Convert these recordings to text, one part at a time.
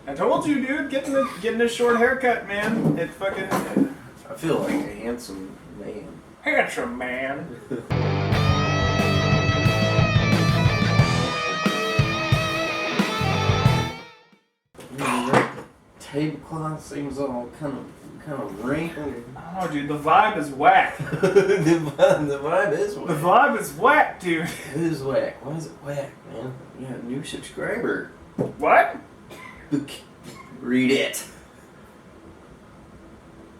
I told you, dude, getting a short haircut, man. It fucking... I feel like a handsome man. Handsome man. Tablecloth seems all kind of wrinkled. Oh, dude, the vibe is whack. the vibe is whack. The vibe is whack, dude. It is whack. Why is it whack, man? You got a new subscriber. What? Read it.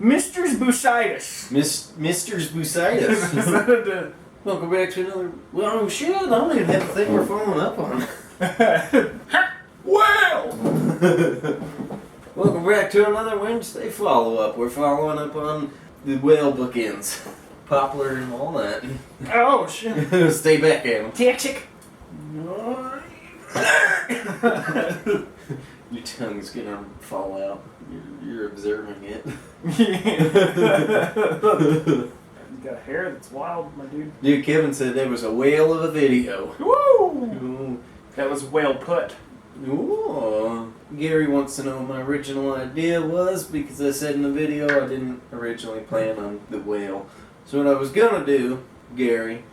Mr. Busitis. Mr. Busitis. Welcome back to another... Well, shit, I don't even have a thing we're following up on. Well! Welcome back to another Wednesday follow-up. We're following up on the whale bookends. Poplar and all that. Oh, shit. Stay back, Adam. Tactic. Your tongue's gonna fall out. You're observing it. You got hair that's wild, my dude. Dude, Kevin said there was a whale of a video. Woo! Ooh. That was well put. Ooh. Gary wants to know what my original idea was because I said in the video I didn't originally plan on the whale. So what I was gonna do, Gary,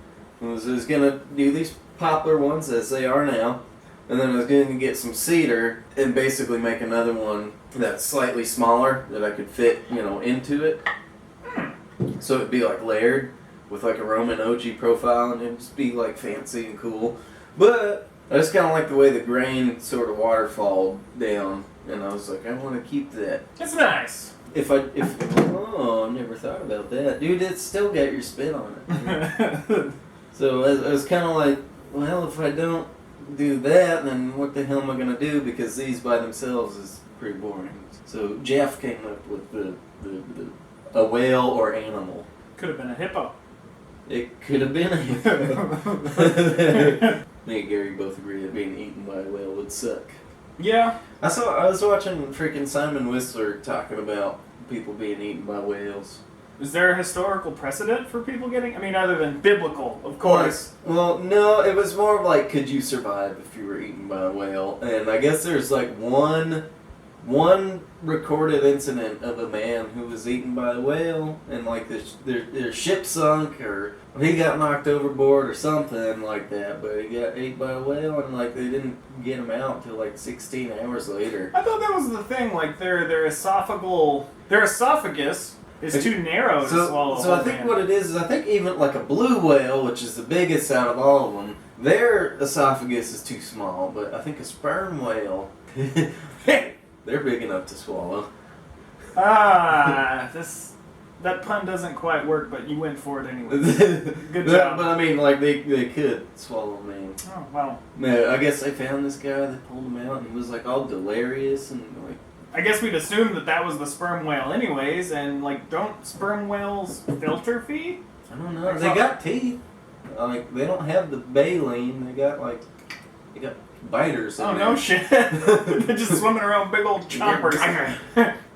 was I was gonna do these poplar ones as they are now, and then I was gonna get some cedar and basically make another one that's slightly smaller that I could fit, into it. So it'd be like layered with like a Roman OG profile and it'd just be like fancy and cool. But I just kind of like the way the grain sort of waterfalled down, and I was like, I want to keep that. It's nice. I never thought about that. Dude, it's still got your spin on it. So I was kind of like, well, if I don't do that, then what the hell am I going to do? Because these by themselves is pretty boring. So Jeff came up with a whale or animal. Could have been a hippo. It could have been a hippo. Me and Gary both agree that being eaten by a whale would suck. Yeah. I was watching freaking Simon Whistler talking about people being eaten by whales. Is there a historical precedent for people getting... I mean, other than biblical, of course. Well, no, it was more of like, could you survive if you were eaten by a whale? And I guess there's like one recorded incident of a man who was eaten by a whale, and like their ship sunk, or he got knocked overboard or something like that, but he got ate by a whale, and like they didn't get him out until like 16 hours later. I thought that was the thing, like their esophagus is too narrow to swallow. So I think what it is I think even like a blue whale, which is the biggest out of all of them, their esophagus is too small, but I think a sperm whale... They're big enough to swallow. That pun doesn't quite work, but you went for it anyway. Good job. But I mean, like, they could swallow, man. Oh, wow. Man, I guess they found this guy, they pulled him out, and he was, like, all delirious, and, like... I guess we'd assume that was the sperm whale anyways, and, like, don't sperm whales filter feed? I don't know. They got teeth. Like, they don't have the baleen. They got biters. Oh, no shit. They're just swimming around big old chompers.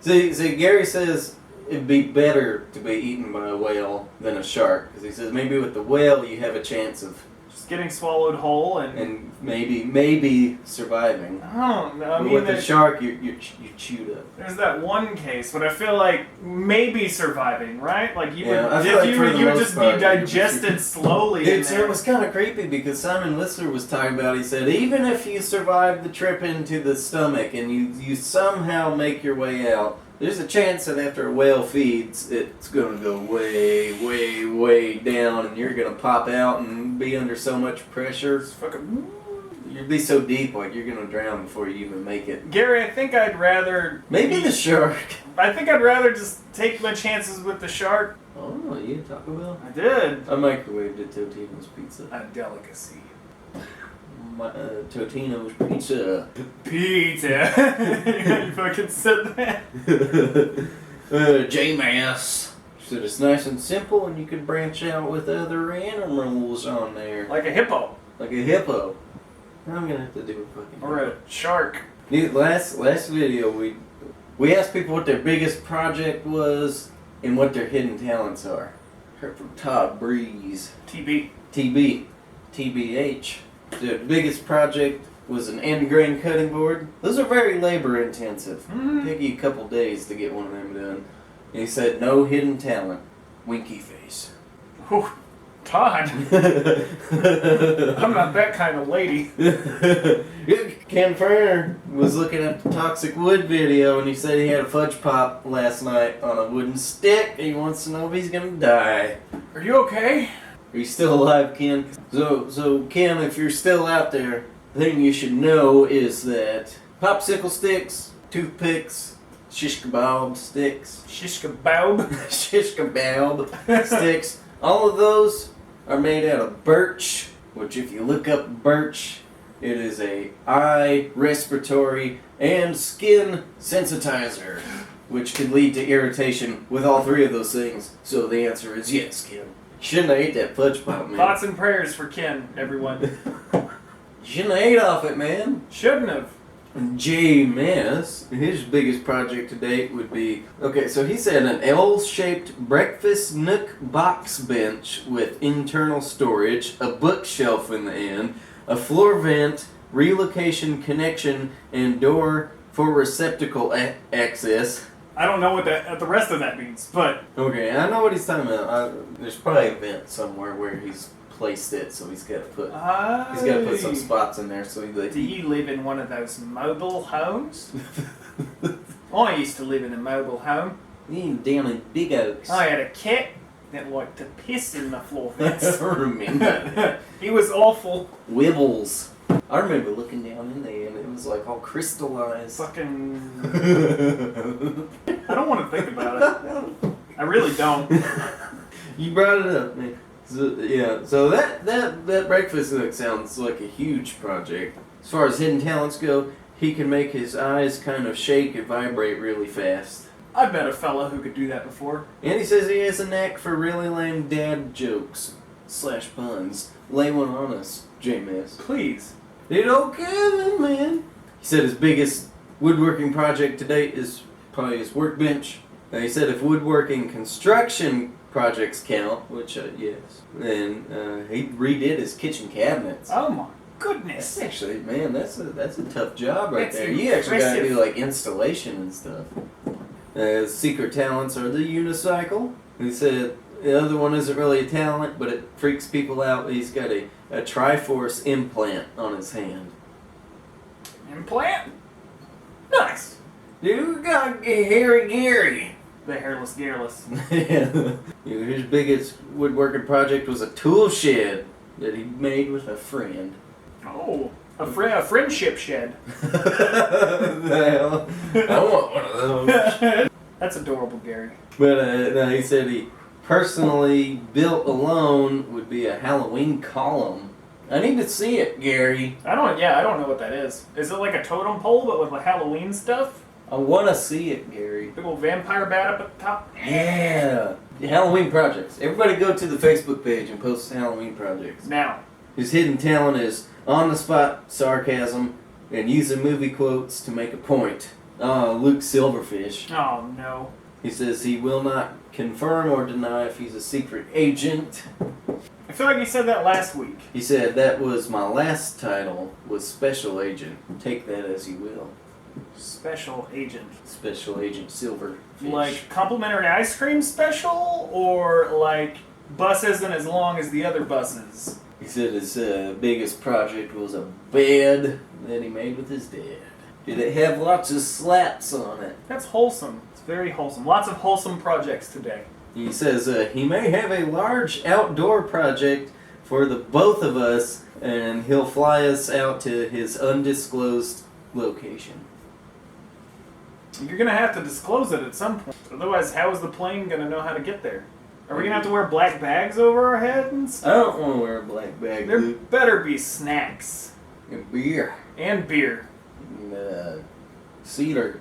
See, Gary says it'd be better to be eaten by a whale than a shark. Because he says maybe with the whale you have a chance of... just getting swallowed whole and maybe surviving. Oh, no, I mean... with the shark, you chewed up. There's that one case, but I feel like maybe surviving, right? Like you would just be digested slowly. Dude, so it was kind of creepy because Simon Whistler was talking about, he said, even if you survive the trip into the stomach and you somehow make your way out, there's a chance that after a whale feeds, it's going to go way, way, way down, and you're going to pop out and be under so much pressure. It's fucking... You'd be so deep, like you're going to drown before you even make it. Gary, I think I'd rather... Maybe the shark. I think I'd rather just take my chances with the shark. Oh, you had Taco Bell? I did. I microwaved a Totino's pizza. A delicacy. Totino's pizza. Pizza. You fucking said that. J-Mass. So it's nice and simple, and you can branch out with other animals on there. Like a hippo. Like a hippo. I'm gonna have to do a fucking... Or a shark. Dude, last video we asked people what their biggest project was and what their hidden talents are. Heard from Todd Breeze. TBH. The biggest project was an end grain cutting board. Those are very labor intensive. Take you a couple days to get one of them done. And he said, no hidden talent. Winky face. Whew. Todd. I'm not that kind of lady. Ken Ferner was looking at the Toxic Wood video and he said he had a fudge pop last night on a wooden stick and he wants to know if he's gonna die. Are you okay? Are you still alive, Ken? So Ken, if you're still out there, the thing you should know is that popsicle sticks, toothpicks, shish kebab sticks, Shish kebab. shish kebab sticks, all of those are made out of birch, which if you look up birch, it is a eye, respiratory, and skin sensitizer, which can lead to irritation with all three of those things. So the answer is yes, Ken. Shouldn't have ate that fudge pop, man. Thoughts and prayers for Ken, everyone. Shouldn't have ate off it, man. Shouldn't have. J-Mass, his biggest project to date would be, okay, so he said an L-shaped breakfast nook box bench with internal storage, a bookshelf in the end, a floor vent, relocation connection, and door for receptacle access. I don't know what the rest of that means, but... Okay, I know what he's talking about. There's probably a vent somewhere where he's placed it, so he's got to put some spots in there. So do you live in one of those mobile homes? I used to live in a mobile home. Down in Big Oaks. I had a cat that liked to piss in the floor vents. I remember. He was awful. Wibbles. I remember looking down in there and it was like all crystallized. Fucking... I don't want to think about it. I really don't. You brought it up, man. So, yeah, so that breakfast nook sounds like a huge project. As far as hidden talents go, he can make his eyes kind of shake and vibrate really fast. I've met a fella who could do that before. And he says he has a knack for really lame dad jokes / puns. Lay one on us, J-Mass. Please. It okay, man. He said his biggest woodworking project to date is probably his workbench. He said if woodworking construction projects count, which yes, then he redid his kitchen cabinets. Oh my goodness! That's actually, man, that's a tough job right That's there. You actually got to impressive. do like installation and stuff. His secret talents are the unicycle. He said the other one isn't really a talent, but it freaks people out. He's got a Triforce implant on his hand. Implant? Nice. Dude, we got Hairy Gary. The hairless gearless. Yeah. His biggest woodworking project was a tool shed that he made with a friend. Oh, a friendship shed. Well, I want one of those. That's adorable, Gary. But no, he said he personally built alone would be a Halloween column. I need to see it, Gary. I don't know what that is. Is it like a totem pole but with the Halloween stuff? I want to see it, Gary. Big old vampire bat up at the top? Yeah. Halloween projects. Everybody go to the Facebook page and post Halloween projects. Now. His hidden talent is on-the-spot sarcasm and using movie quotes to make a point. Luke Silverfish. Oh, no. He says he will not confirm or deny if he's a secret agent. I feel like you said that last week. He said that was my last title, was Special Agent. Take that as you will. Special agent. Special Agent Silverfish. Like complimentary ice cream special, or like bus isn't as long as the other buses? He said his biggest project was a bed that he made with his dad. Did it have lots of slats on it? That's wholesome. It's very wholesome. Lots of wholesome projects today. He says he may have a large outdoor project for the both of us, and he'll fly us out to his undisclosed location. You're going to have to disclose it at some point. Otherwise, how is the plane going to know how to get there? Are we going to have to wear black bags over our head and stuff? I don't want to wear a black bag, There Luke. better be snacks. And beer. And beer. And cedar.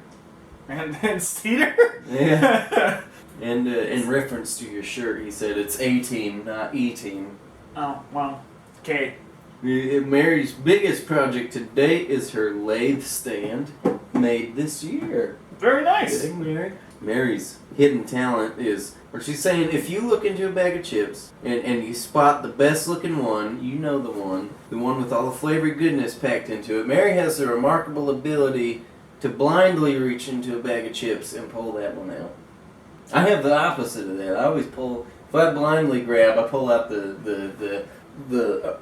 And cedar? Yeah. And in reference to your shirt, he said it's A-team, not E-team. Oh, well. Okay. Mary's biggest project to date is her lathe stand, made this year. Very nice. Good, Mary. Mary's hidden talent is where she's saying if you look into a bag of chips and you spot the best looking one, you know the one with all the flavored goodness packed into it. Mary has the remarkable ability to blindly reach into a bag of chips and pull that one out. I have the opposite of that. I always pull, if I blindly grab, I pull out the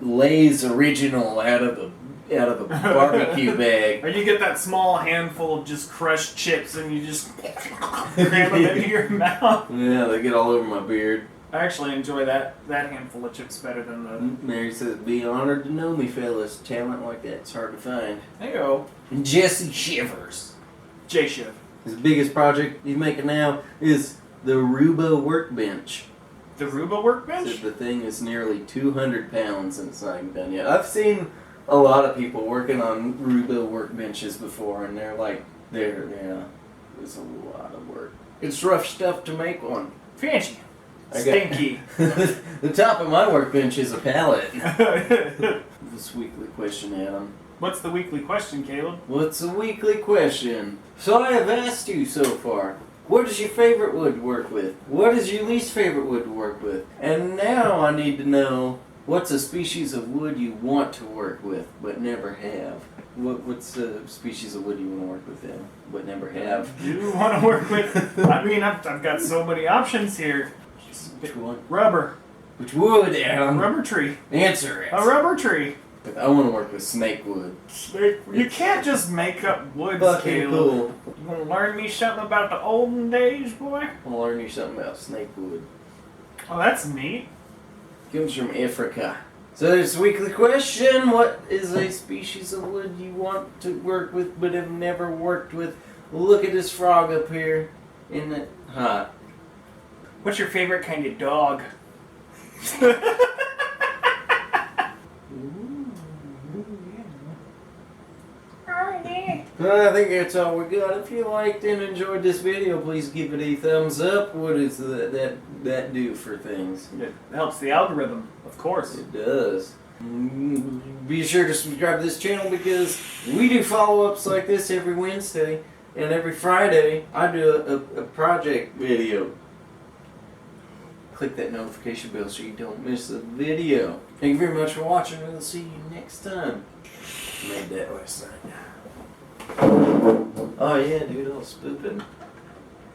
Lay's original out of the barbecue bag. Or you get that small handful of just crushed chips and you just cram them into your mouth. Yeah, they get all over my beard. I actually enjoy that handful of chips better than the... Mary says, be honored to know me, fellas. Talent like that's hard to find. There you go. And Jesse Shivers. J-Shiv. His biggest project he's making now is the Rubo workbench. The Ruba workbench? Says the thing is nearly 200 pounds and it's not even done yet. I've seen a lot of people working on Rubo workbenches before, and they're like, it's a lot of work. It's rough stuff to make one. Fancy. Stinky. The top of my workbench is a pallet. This weekly question, Adam. What's the weekly question, Caleb? What's the weekly question? So I have asked you so far, what is your favorite wood to work with? What is your least favorite wood to work with? And now I need to know, what's a species of wood you want to work with but never have? What's the species of wood you want to work with then but never have? You want to work with... I mean, I've got so many options here. Which one? Rubber. Which wood, Adam? Rubber tree. Answer it. A rubber tree. I want to work with snake wood. You can't just make up woods, Fucking Caleb. cool. You want to learn me something about the olden days, boy? I'll learn you something about snake wood. Oh, that's neat. Comes from Africa. So there's a weekly question. What is a species of wood you want to work with but have never worked with? Look at this frog up here. Isn't it hot? What's your favorite kind of dog? Well, I think that's all we got. If you liked and enjoyed this video, please give it a thumbs up. What does that do for things? It helps the algorithm, of course. It does. Be sure to subscribe to this channel because we do follow-ups like this every Wednesday. And every Friday, I do a project video. Click that notification bell so you don't miss a video. Thank you very much for watching. We'll see you next time. Made that last night. Oh yeah, dude, I was spooping.